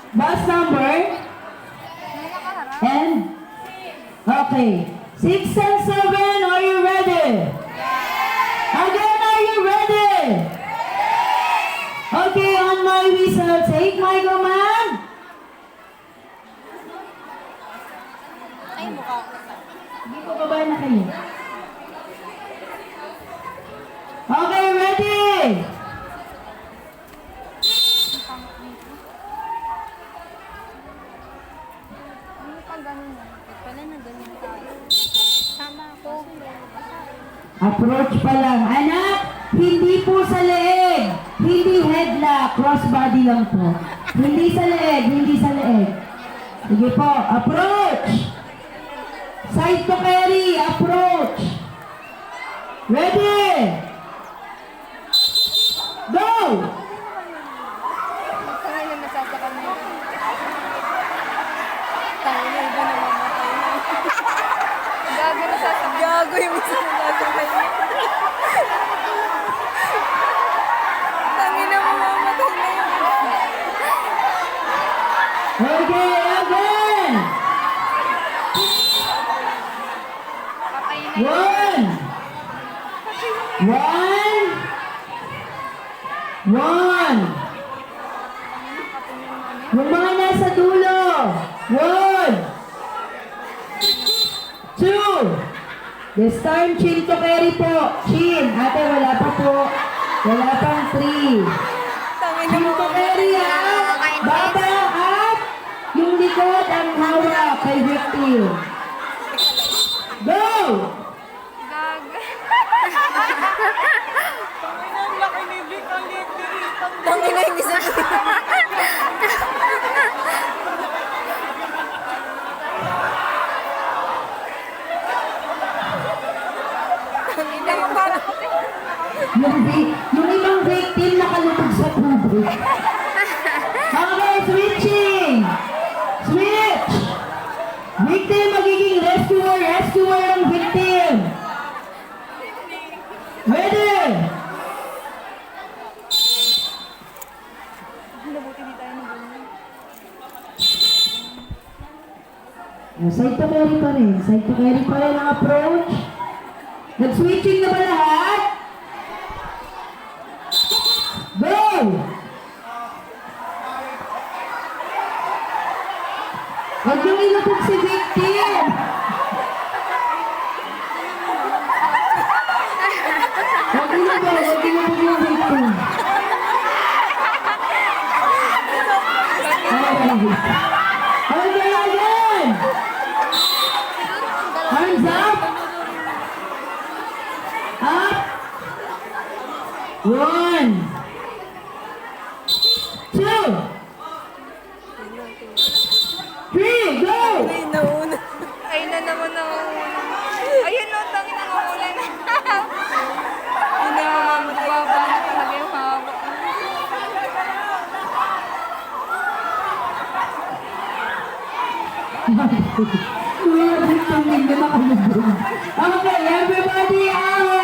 Bus number? And? Okay. 6 and 7, are you ready? Again, are you ready? Okay, on my whistle, take my command. Ay, mukha ko sa. Hindi ko babay na kayo. Okay, ready? Ano pa ganun na? Pala na ganyan tayo. Sama ako. Approach pa lang. Anak, hindi po sa leeg. Hindi headlock. Crossbody lang po. Hindi sa leeg. Hindi sa leeg. Sige po. Approach. Side to carry. Approach. Ready? Go! Tangay na nasasakal na yun. Tangay na iba na mamatay na. Gago nasasakal. Gago yung isa na nasasakal na. Tangay na mamamatay na yun. Okay, again! Patay na yun. One! One! One! Yung mga nasa dulo. 1, 2. This time, chin to carry po. Chin. Ate, wala pa po. Wala pang 3. Tangay na Chin to carry, ha? Baba, up. Yung likod ang hawak kay victim. Go! Gago. Tangay na yung isa. Tangay na yung parang. Yung ibang victim nakalutog sa tubig. Okay, switching! Switch! Victim magiging rescuer. Rescuer ang victim. Ready? Nabuti di tayo ng ganyan. Side to carry pa rin. Side to carry pa rin ang approach. Nag-switching na ba lahat? Go! Huwag yung ilapag si victim. Huwag ilapag yung victim. Okay, again! Hands up! Up! 1, 2, 3, go! Ay, nauna. Ay, na naman nauna. Ayun no, tangin na nauna na. Yun na yung mamagbaba na talaga yung hawak. Okay, everybody out!